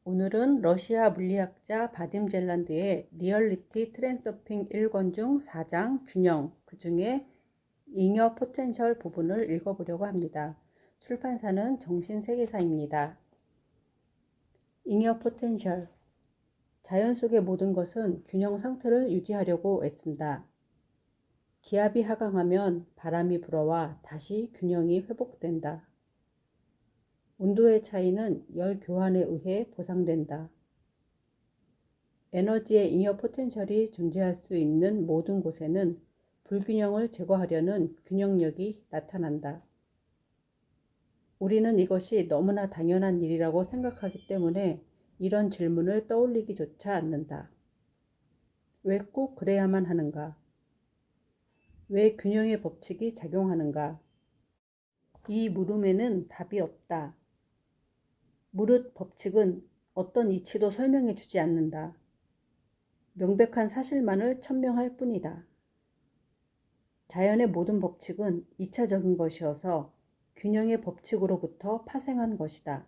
오늘은 러시아 물리학자 바딤 젤란드의 리얼리티 트랜서핑 1권 중 4장 균형, 그 중에 잉여 포텐셜 부분을 읽어보려고 합니다. 출판사는 정신세계사입니다. 잉여 포텐셜. 자연 속의 모든 것은 균형 상태를 유지하려고 애쓴다. 기압이 하강하면 바람이 불어와 다시 균형이 회복된다. 온도의 차이는 열 교환에 의해 보상된다. 에너지의 잉여 포텐셜이 존재할 수 있는 모든 곳에는 불균형을 제거하려는 균형력이 나타난다. 우리는 이것이 너무나 당연한 일이라고 생각하기 때문에 이런 질문을 떠올리기조차 않는다. 왜 꼭 그래야만 하는가? 왜 균형의 법칙이 작용하는가? 이 물음에는 답이 없다. 무릇 법칙은 어떤 이치도 설명해 주지 않는다. 명백한 사실만을 천명할 뿐이다. 자연의 모든 법칙은 2차적인 것이어서 균형의 법칙으로부터 파생한 것이다.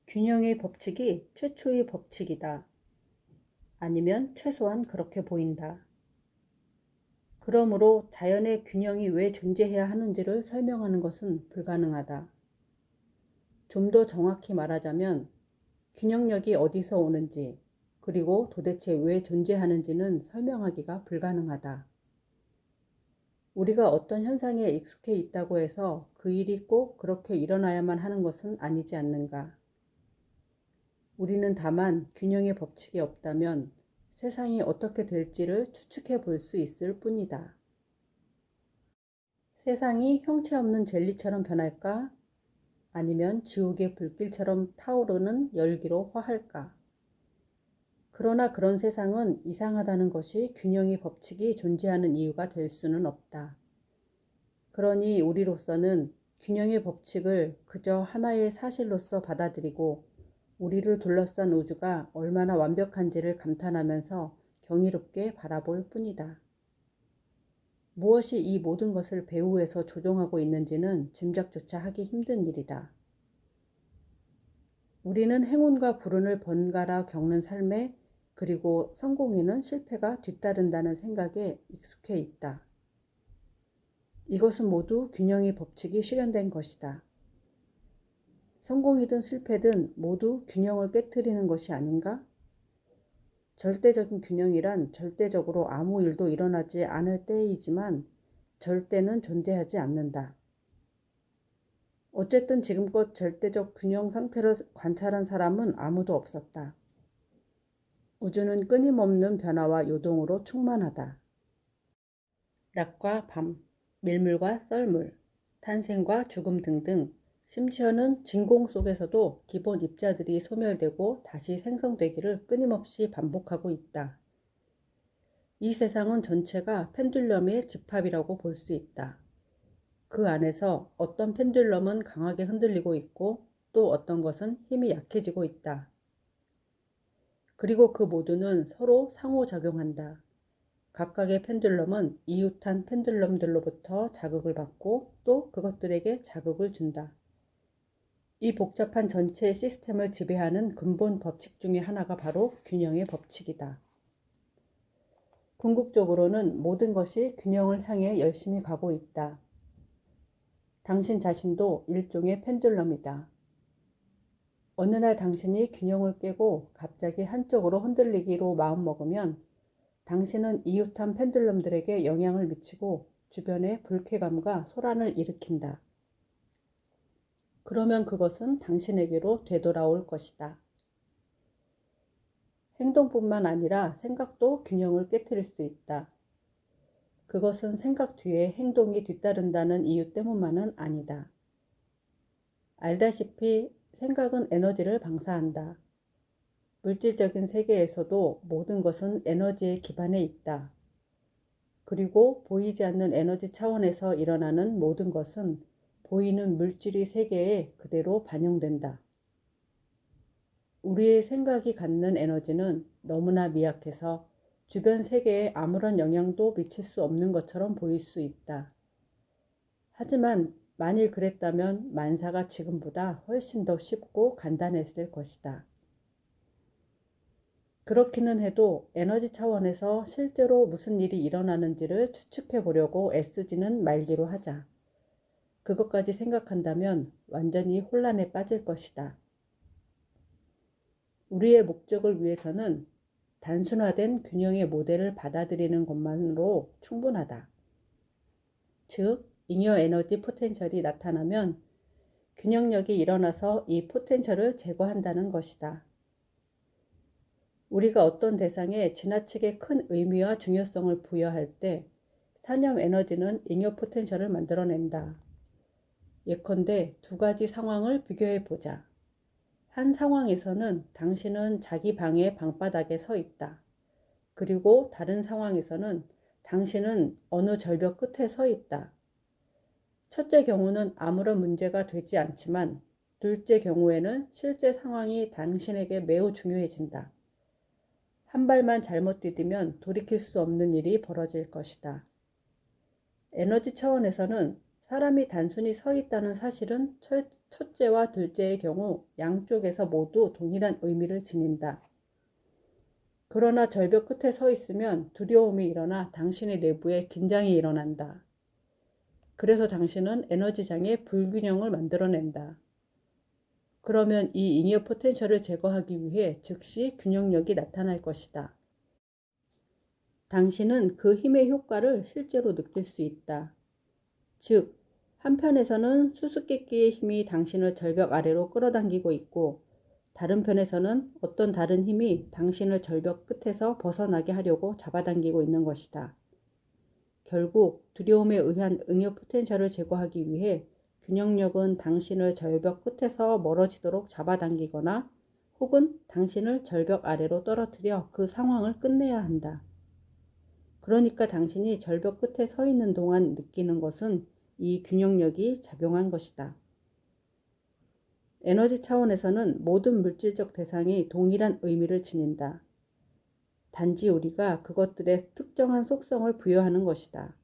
균형의 법칙이 최초의 법칙이다. 아니면 최소한 그렇게 보인다. 그러므로 자연의 균형이 왜 존재해야 하는지를 설명하는 것은 불가능하다. 좀 더 정확히 말하자면 균형력이 어디서 오는지, 그리고 도대체 왜 존재하는지는 설명하기가 불가능하다. 우리가 어떤 현상에 익숙해 있다고 해서 그 일이 꼭 그렇게 일어나야만 하는 것은 아니지 않는가. 우리는 다만 균형의 법칙이 없다면 세상이 어떻게 될지를 추측해 볼 수 있을 뿐이다. 세상이 형체 없는 젤리처럼 변할까? 아니면 지옥의 불길처럼 타오르는 열기로 화할까? 그러나 그런 세상은 이상하다는 것이 균형의 법칙이 존재하는 이유가 될 수는 없다. 그러니 우리로서는 균형의 법칙을 그저 하나의 사실로서 받아들이고 우리를 둘러싼 우주가 얼마나 완벽한지를 감탄하면서 경이롭게 바라볼 뿐이다. 무엇이 이 모든 것을 배후에서 조종하고 있는지는 짐작조차 하기 힘든 일이다. 우리는 행운과 불운을 번갈아 겪는 삶에, 그리고 성공에는 실패가 뒤따른다는 생각에 익숙해 있다. 이것은 모두 균형의 법칙이 실현된 것이다. 성공이든 실패든 모두 균형을 깨트리는 것이 아닌가? 절대적인 균형이란 절대적으로 아무 일도 일어나지 않을 때이지만 절대는 존재하지 않는다. 어쨌든 지금껏 절대적 균형 상태를 관찰한 사람은 아무도 없었다. 우주는 끊임없는 변화와 요동으로 충만하다. 낮과 밤, 밀물과 썰물, 탄생과 죽음 등등, 심지어는 진공 속에서도 기본 입자들이 소멸되고 다시 생성되기를 끊임없이 반복하고 있다. 이 세상은 전체가 펜듈럼의 집합이라고 볼 수 있다. 그 안에서 어떤 펜듈럼은 강하게 흔들리고 있고 또 어떤 것은 힘이 약해지고 있다. 그리고 그 모두는 서로 상호작용한다. 각각의 펜듈럼은 이웃한 펜듈럼들로부터 자극을 받고 또 그것들에게 자극을 준다. 이 복잡한 전체 시스템을 지배하는 근본 법칙 중에 하나가 바로 균형의 법칙이다. 궁극적으로는 모든 것이 균형을 향해 열심히 가고 있다. 당신 자신도 일종의 펜듈럼이다. 어느 날 당신이 균형을 깨고 갑자기 한쪽으로 흔들리기로 마음먹으면 당신은 이웃한 펜듈럼들에게 영향을 미치고 주변에 불쾌감과 소란을 일으킨다. 그러면 그것은 당신에게로 되돌아올 것이다. 행동뿐만 아니라 생각도 균형을 깨트릴 수 있다. 그것은 생각 뒤에 행동이 뒤따른다는 이유 때문만은 아니다. 알다시피 생각은 에너지를 방사한다. 물질적인 세계에서도 모든 것은 에너지의 기반에 있다. 그리고 보이지 않는 에너지 차원에서 일어나는 모든 것은 보이는 물질의 세계에 그대로 반영된다. 우리의 생각이 갖는 에너지는 너무나 미약해서 주변 세계에 아무런 영향도 미칠 수 없는 것처럼 보일 수 있다. 하지만 만일 그랬다면 만사가 지금보다 훨씬 더 쉽고 간단했을 것이다. 그렇기는 해도 에너지 차원에서 실제로 무슨 일이 일어나는지를 추측해 보려고 애쓰지는 말기로 하자. 그것까지 생각한다면 완전히 혼란에 빠질 것이다. 우리의 목적을 위해서는 단순화된 균형의 모델을 받아들이는 것만으로 충분하다. 즉, 잉여 에너지 포텐셜이 나타나면 균형력이 일어나서 이 포텐셜을 제거한다는 것이다. 우리가 어떤 대상에 지나치게 큰 의미와 중요성을 부여할 때 산염 에너지는 잉여 포텐셜을 만들어낸다. 예컨대 두 가지 상황을 비교해 보자. 한 상황에서는 당신은 자기 방의 방바닥에 서 있다. 그리고 다른 상황에서는 당신은 어느 절벽 끝에 서 있다. 첫째 경우는 아무런 문제가 되지 않지만 둘째 경우에는 실제 상황이 당신에게 매우 중요해진다. 한 발만 잘못 디디면 돌이킬 수 없는 일이 벌어질 것이다. 에너지 차원에서는 사람이 단순히 서 있다는 사실은 첫째와 둘째의 경우 양쪽에서 모두 동일한 의미를 지닌다. 그러나 절벽 끝에 서 있으면 두려움이 일어나 당신의 내부에 긴장이 일어난다. 그래서 당신은 에너지장의 불균형을 만들어낸다. 그러면 이 잉여 포텐셜을 제거하기 위해 즉시 균형력이 나타날 것이다. 당신은 그 힘의 효과를 실제로 느낄 수 있다. 즉, 한편에서는 수수께끼의 힘이 당신을 절벽 아래로 끌어당기고 있고 다른 편에서는 어떤 다른 힘이 당신을 절벽 끝에서 벗어나게 하려고 잡아당기고 있는 것이다. 결국 두려움에 의한 응용 포텐셜을 제거하기 위해 균형력은 당신을 절벽 끝에서 멀어지도록 잡아당기거나 혹은 당신을 절벽 아래로 떨어뜨려 그 상황을 끝내야 한다. 그러니까 당신이 절벽 끝에 서 있는 동안 느끼는 것은 이 균형력이 작용한 것이다. 에너지 차원에서는 모든 물질적 대상이 동일한 의미를 지닌다. 단지 우리가 그것들의 특정한 속성을 부여하는 것이다.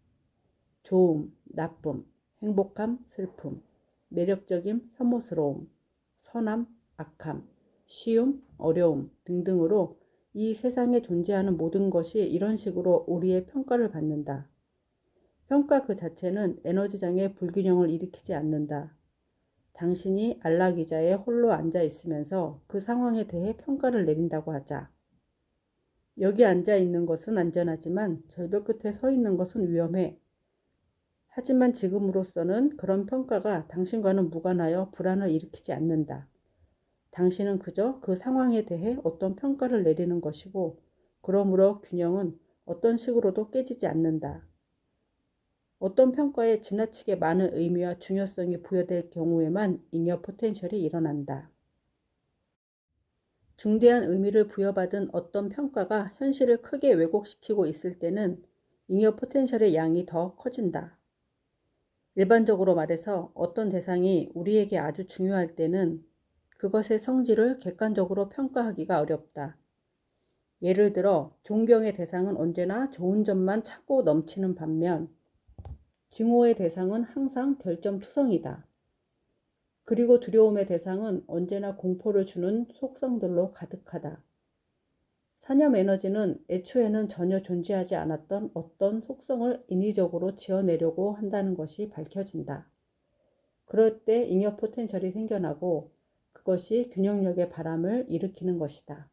좋음, 나쁨, 행복함, 슬픔, 매력적임, 혐오스러움, 선함, 악함, 쉬움, 어려움 등등으로 이 세상에 존재하는 모든 것이 이런 식으로 우리의 평가를 받는다. 평가 그 자체는 에너지장의 불균형을 일으키지 않는다. 당신이 안락의자에 홀로 앉아 있으면서 그 상황에 대해 평가를 내린다고 하자. 여기 앉아 있는 것은 안전하지만 절벽 끝에 서 있는 것은 위험해. 하지만 지금으로서는 그런 평가가 당신과는 무관하여 불안을 일으키지 않는다. 당신은 그저 그 상황에 대해 어떤 평가를 내리는 것이고, 그러므로 균형은 어떤 식으로도 깨지지 않는다. 어떤 평가에 지나치게 많은 의미와 중요성이 부여될 경우에만 잉여 포텐셜이 일어난다. 중대한 의미를 부여받은 어떤 평가가 현실을 크게 왜곡시키고 있을 때는 잉여 포텐셜의 양이 더 커진다. 일반적으로 말해서 어떤 대상이 우리에게 아주 중요할 때는 그것의 성질을 객관적으로 평가하기가 어렵다. 예를 들어 존경의 대상은 언제나 좋은 점만 찾고 넘치는 반면 증오의 대상은 항상 결점투성이다. 그리고 두려움의 대상은 언제나 공포를 주는 속성들로 가득하다. 산염 에너지는 애초에는 전혀 존재하지 않았던 어떤 속성을 인위적으로 지어내려고 한다는 것이 밝혀진다. 그럴 때 잉여 포텐셜이 생겨나고 그것이 균형력의 바람을 일으키는 것이다.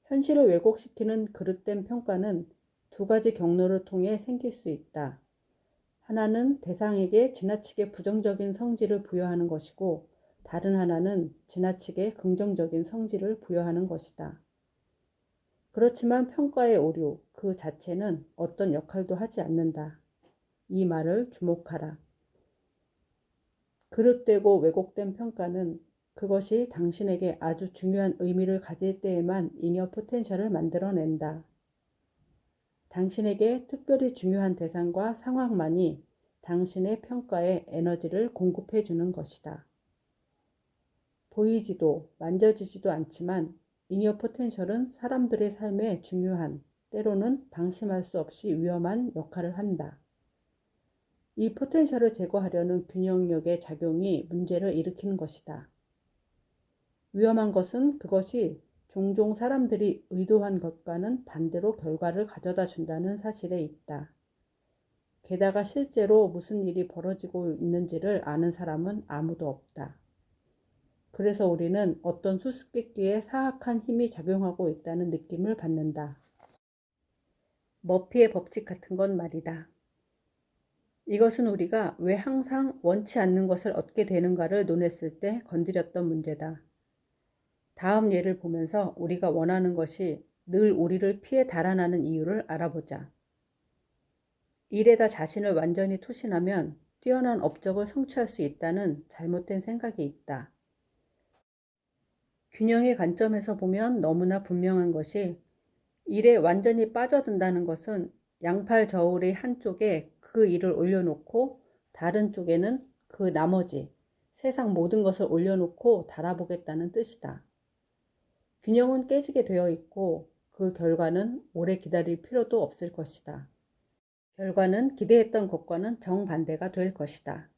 현실을 왜곡시키는 그릇된 평가는 두 가지 경로를 통해 생길 수 있다. 하나는 대상에게 지나치게 부정적인 성질을 부여하는 것이고 다른 하나는 지나치게 긍정적인 성질을 부여하는 것이다. 그렇지만 평가의 오류 그 자체는 어떤 역할도 하지 않는다. 이 말을 주목하라. 그릇되고 왜곡된 평가는 그것이 당신에게 아주 중요한 의미를 가질 때에만 잉여 포텐셜을 만들어낸다. 당신에게 특별히 중요한 대상과 상황만이 당신의 평가에 에너지를 공급해 주는 것이다. 보이지도 만져지지도 않지만 잉여 포텐셜은 사람들의 삶에 중요한, 때로는 방심할 수 없이 위험한 역할을 한다. 이 포텐셜을 제거하려는 균형력의 작용이 문제를 일으키는 것이다. 위험한 것은 그것이 종종 사람들이 의도한 것과는 반대로 결과를 가져다 준다는 사실에 있다. 게다가 실제로 무슨 일이 벌어지고 있는지를 아는 사람은 아무도 없다. 그래서 우리는 어떤 수수께끼에 사악한 힘이 작용하고 있다는 느낌을 받는다. 머피의 법칙 같은 건 말이다. 이것은 우리가 왜 항상 원치 않는 것을 얻게 되는가를 논했을 때 건드렸던 문제다. 다음 예를 보면서 우리가 원하는 것이 늘 우리를 피해 달아나는 이유를 알아보자. 일에다 자신을 완전히 투신하면 뛰어난 업적을 성취할 수 있다는 잘못된 생각이 있다. 균형의 관점에서 보면 너무나 분명한 것이 일에 완전히 빠져든다는 것은 양팔 저울의 한쪽에 그 일을 올려놓고 다른 쪽에는 그 나머지 세상 모든 것을 올려놓고 달아보겠다는 뜻이다. 균형은 깨지게 되어 있고 그 결과는 오래 기다릴 필요도 없을 것이다. 결과는 기대했던 것과는 정반대가 될 것이다.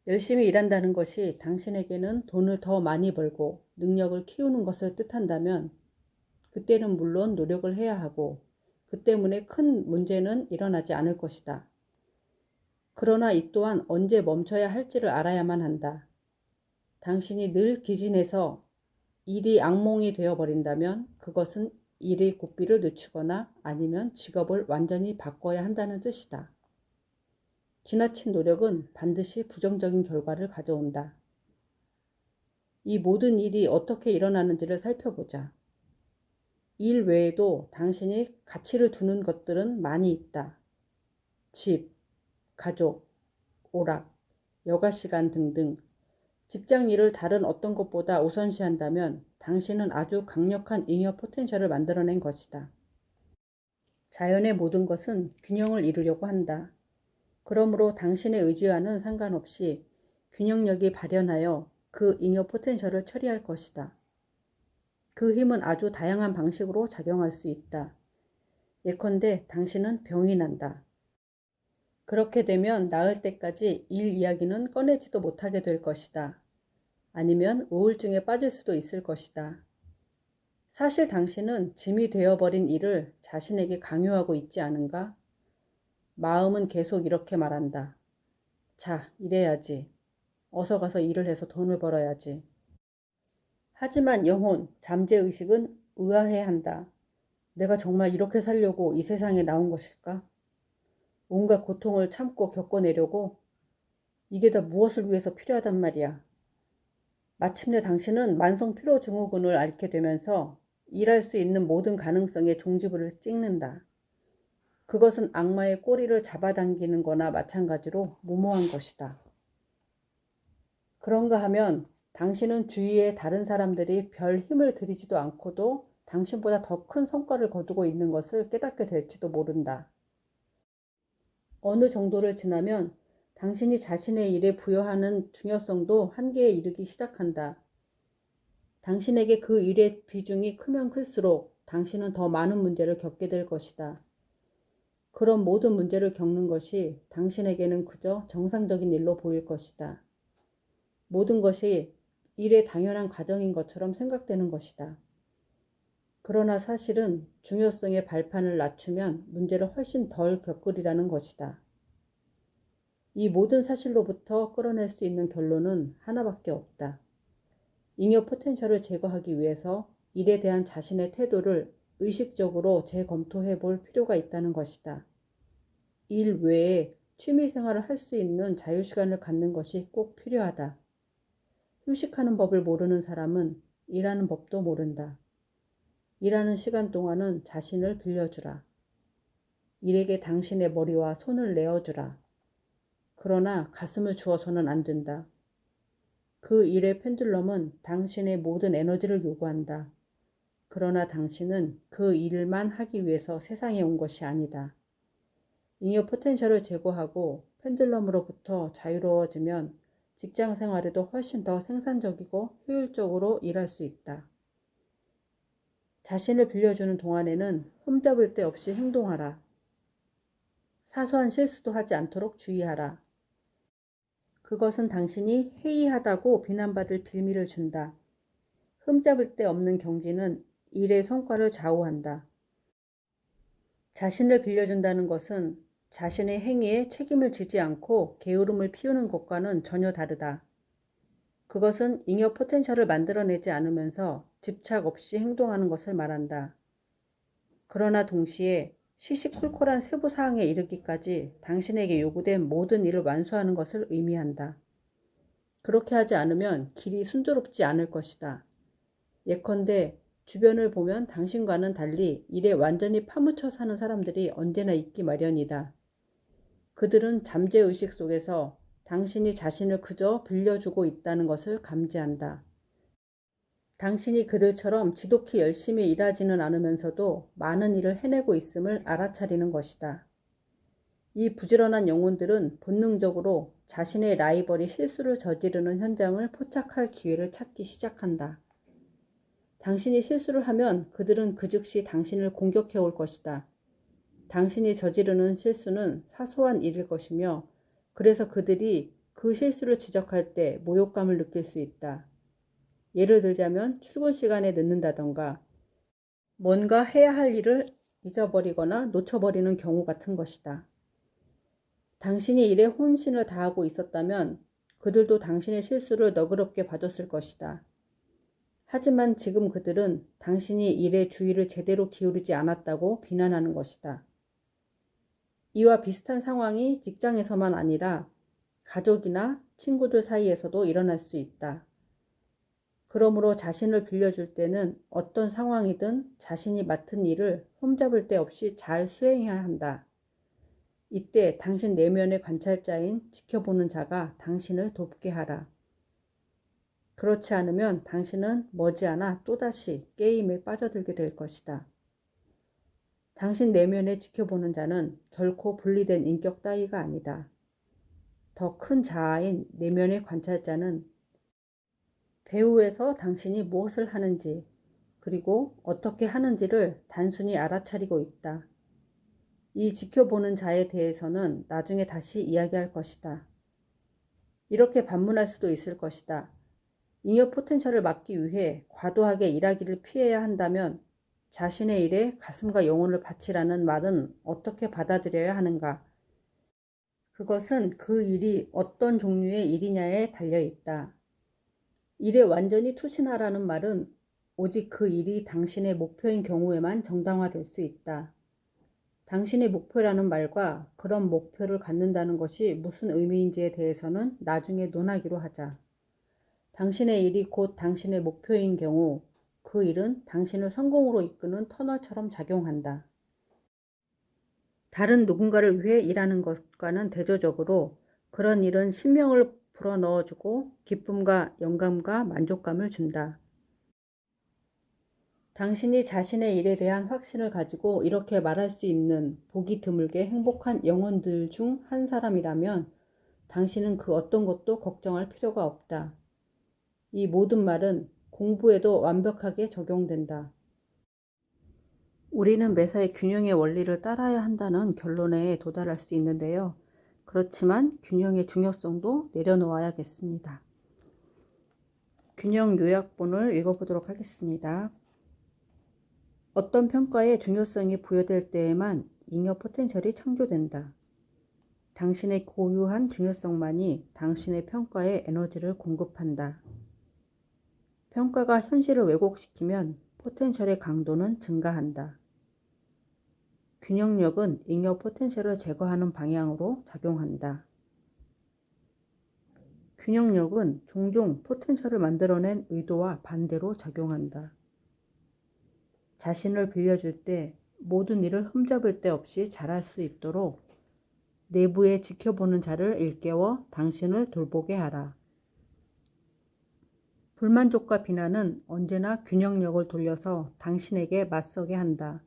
열심히 일한다는 것이 당신에게는 돈을 더 많이 벌고 능력을 키우는 것을 뜻한다면 그때는 물론 노력을 해야 하고 그 때문에 큰 문제는 일어나지 않을 것이다. 그러나 이 또한 언제 멈춰야 할지를 알아야만 한다. 당신이 늘 기진해서 일이 악몽이 되어버린다면 그것은 일의 고삐를 늦추거나 아니면 직업을 완전히 바꿔야 한다는 뜻이다. 지나친 노력은 반드시 부정적인 결과를 가져온다. 이 모든 일이 어떻게 일어나는지를 살펴보자. 일 외에도 당신이 가치를 두는 것들은 많이 있다. 집, 가족, 오락, 여가 시간 등등 직장 일을 다른 어떤 것보다 우선시한다면 당신은 아주 강력한 잉여 포텐셜을 만들어낸 것이다. 자연의 모든 것은 균형을 이루려고 한다. 그러므로 당신의 의지와는 상관없이 균형력이 발현하여 그 잉여 포텐셜을 처리할 것이다. 그 힘은 아주 다양한 방식으로 작용할 수 있다. 예컨대 당신은 병이 난다. 그렇게 되면 나을 때까지 일 이야기는 꺼내지도 못하게 될 것이다. 아니면 우울증에 빠질 수도 있을 것이다. 사실 당신은 짐이 되어버린 일을 자신에게 강요하고 있지 않은가? 마음은 계속 이렇게 말한다. 자, 일해야지. 어서 가서 일을 해서 돈을 벌어야지. 하지만 영혼, 잠재의식은 의아해한다. 내가 정말 이렇게 살려고 이 세상에 나온 것일까? 온갖 고통을 참고 겪어내려고? 이게 다 무엇을 위해서 필요하단 말이야. 마침내 당신은 만성 피로 증후군을 앓게 되면서 일할 수 있는 모든 가능성에 종지부를 찍는다. 그것은 악마의 꼬리를 잡아당기는 거나 마찬가지로 무모한 것이다. 그런가 하면 당신은 주위의 다른 사람들이 별 힘을 들이지도 않고도 당신보다 더 큰 성과를 거두고 있는 것을 깨닫게 될지도 모른다. 어느 정도를 지나면 당신이 자신의 일에 부여하는 중요성도 한계에 이르기 시작한다. 당신에게 그 일의 비중이 크면 클수록 당신은 더 많은 문제를 겪게 될 것이다. 그런 모든 문제를 겪는 것이 당신에게는 그저 정상적인 일로 보일 것이다. 모든 것이 일의 당연한 과정인 것처럼 생각되는 것이다. 그러나 사실은 중요성의 발판을 낮추면 문제를 훨씬 덜 겪으리라는 것이다. 이 모든 사실로부터 끌어낼 수 있는 결론은 하나밖에 없다. 잉여 포텐셜을 제거하기 위해서 일에 대한 자신의 태도를 의식적으로 재검토해 볼 필요가 있다는 것이다. 일 외에 취미생활을 할 수 있는 자유시간을 갖는 것이 꼭 필요하다. 휴식하는 법을 모르는 사람은 일하는 법도 모른다. 일하는 시간 동안은 자신을 빌려주라. 일에게 당신의 머리와 손을 내어주라. 그러나 가슴을 주어서는 안 된다. 그 일의 펜듈럼은 당신의 모든 에너지를 요구한다. 그러나 당신은 그 일만 하기 위해서 세상에 온 것이 아니다. 잉여 포텐셜을 제거하고 펜듈럼으로부터 자유로워지면 직장 생활에도 훨씬 더 생산적이고 효율적으로 일할 수 있다. 자신을 빌려주는 동안에는 흠잡을 데 없이 행동하라. 사소한 실수도 하지 않도록 주의하라. 그것은 당신이 해이하다고 비난받을 빌미를 준다. 흠잡을 데 없는 경지는 일의 성과를 좌우한다. 자신을 빌려준다는 것은 자신의 행위에 책임을 지지 않고 게으름을 피우는 것과는 전혀 다르다. 그것은 잉여 포텐셜을 만들어내지 않으면서 집착 없이 행동하는 것을 말한다. 그러나 동시에 시시콜콜한 세부사항에 이르기까지 당신에게 요구된 모든 일을 완수하는 것을 의미한다. 그렇게 하지 않으면 길이 순조롭지 않을 것이다. 예컨대 주변을 보면 당신과는 달리 일에 완전히 파묻혀 사는 사람들이 언제나 있기 마련이다. 그들은 잠재의식 속에서 당신이 자신을 그저 빌려주고 있다는 것을 감지한다. 당신이 그들처럼 지독히 열심히 일하지는 않으면서도 많은 일을 해내고 있음을 알아차리는 것이다. 이 부지런한 영혼들은 본능적으로 자신의 라이벌이 실수를 저지르는 현장을 포착할 기회를 찾기 시작한다. 당신이 실수를 하면 그들은 그 즉시 당신을 공격해 올 것이다. 당신이 저지르는 실수는 사소한 일일 것이며 그래서 그들이 그 실수를 지적할 때 모욕감을 느낄 수 있다. 예를 들자면 출근 시간에 늦는다던가 뭔가 해야 할 일을 잊어버리거나 놓쳐버리는 경우 같은 것이다. 당신이 일에 혼신을 다하고 있었다면 그들도 당신의 실수를 너그럽게 봐줬을 것이다. 하지만 지금 그들은 당신이 일에 주의를 제대로 기울이지 않았다고 비난하는 것이다. 이와 비슷한 상황이 직장에서만 아니라 가족이나 친구들 사이에서도 일어날 수 있다. 그러므로 자신을 빌려줄 때는 어떤 상황이든 자신이 맡은 일을 흠잡을 데 없이 잘 수행해야 한다. 이때 당신 내면의 관찰자인 지켜보는 자가 당신을 돕게 하라. 그렇지 않으면 당신은 머지않아 또다시 게임에 빠져들게 될 것이다. 당신 내면의 지켜보는 자는 결코 분리된 인격 따위가 아니다. 더 큰 자아인 내면의 관찰자는 배후에서 당신이 무엇을 하는지 그리고 어떻게 하는지를 단순히 알아차리고 있다. 이 지켜보는 자에 대해서는 나중에 다시 이야기할 것이다. 이렇게 반문할 수도 있을 것이다. 잉여 포텐셜을 막기 위해 과도하게 일하기를 피해야 한다면 자신의 일에 가슴과 영혼을 바치라는 말은 어떻게 받아들여야 하는가? 그것은 그 일이 어떤 종류의 일이냐에 달려있다. 일에 완전히 투신하라는 말은 오직 그 일이 당신의 목표인 경우에만 정당화될 수 있다. 당신의 목표라는 말과 그런 목표를 갖는다는 것이 무슨 의미인지에 대해서는 나중에 논하기로 하자. 당신의 일이 곧 당신의 목표인 경우 그 일은 당신을 성공으로 이끄는 터널처럼 작용한다. 다른 누군가를 위해 일하는 것과는 대조적으로 그런 일은 신명을 불어넣어주고 기쁨과 영감과 만족감을 준다. 당신이 자신의 일에 대한 확신을 가지고 이렇게 말할 수 있는 보기 드물게 행복한 영혼들 중 한 사람이라면 당신은 그 어떤 것도 걱정할 필요가 없다. 이 모든 말은 공부에도 완벽하게 적용된다. 우리는 매사에 균형의 원리를 따라야 한다는 결론에 도달할 수 있는데요. 그렇지만 균형의 중요성도 내려놓아야겠습니다. 균형 요약본을 읽어보도록 하겠습니다. 어떤 평가에 중요성이 부여될 때에만 잉여 포텐셜이 창조된다. 당신의 고유한 중요성만이 당신의 평가에 에너지를 공급한다. 평가가 현실을 왜곡시키면 포텐셜의 강도는 증가한다. 균형력은 잉여 포텐셜을 제거하는 방향으로 작용한다. 균형력은 종종 포텐셜을 만들어낸 의도와 반대로 작용한다. 자신을 빌려줄 때 모든 일을 흠잡을 데 없이 잘할 수 있도록 내부에 지켜보는 자를 일깨워 당신을 돌보게 하라. 불만족과 비난은 언제나 균형력을 돌려서 당신에게 맞서게 한다.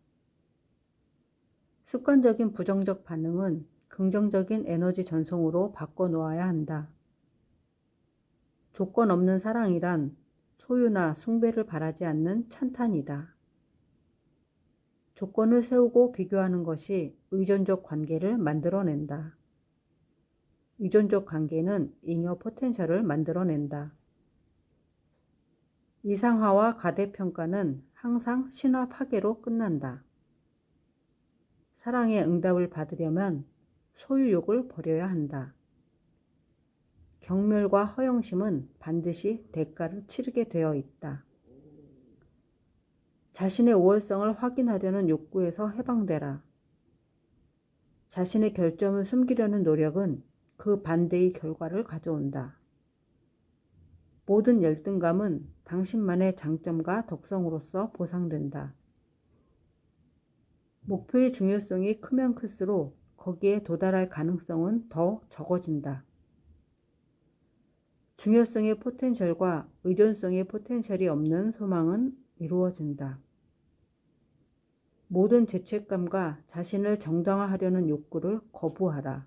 습관적인 부정적 반응은 긍정적인 에너지 전송으로 바꿔놓아야 한다. 조건 없는 사랑이란 소유나 숭배를 바라지 않는 찬탄이다. 조건을 세우고 비교하는 것이 의존적 관계를 만들어낸다. 의존적 관계는 잉여 포텐셜을 만들어낸다. 이상화와 가대평가는 항상 신화 파괴로 끝난다. 사랑의 응답을 받으려면 소유욕을 버려야 한다. 경멸과 허영심은 반드시 대가를 치르게 되어 있다. 자신의 우월성을 확인하려는 욕구에서 해방되라. 자신의 결점을 숨기려는 노력은 그 반대의 결과를 가져온다. 모든 열등감은 당신만의 장점과 덕성으로서 보상된다. 목표의 중요성이 크면 클수록 거기에 도달할 가능성은 더 적어진다. 중요성의 포텐셜과 의존성의 포텐셜이 없는 소망은 이루어진다. 모든 죄책감과 자신을 정당화하려는 욕구를 거부하라.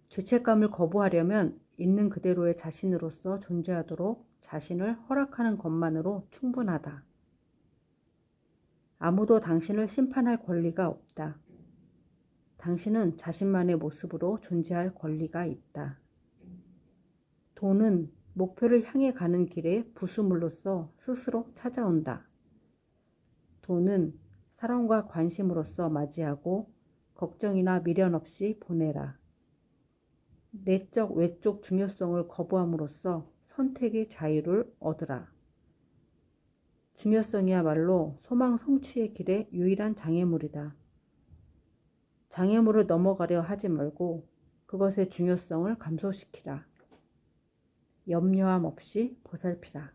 죄책감을 거부하려면 있는 그대로의 자신으로서 존재하도록 자신을 허락하는 것만으로 충분하다. 아무도 당신을 심판할 권리가 없다. 당신은 자신만의 모습으로 존재할 권리가 있다. 돈은 목표를 향해 가는 길에 부수물로서 스스로 찾아온다. 돈은 사랑과 관심으로서 맞이하고 걱정이나 미련 없이 보내라. 내적, 외적 중요성을 거부함으로써 선택의 자유를 얻으라. 중요성이야말로 소망 성취의 길의 유일한 장애물이다. 장애물을 넘어가려 하지 말고 그것의 중요성을 감소시키라. 염려함 없이 보살피라.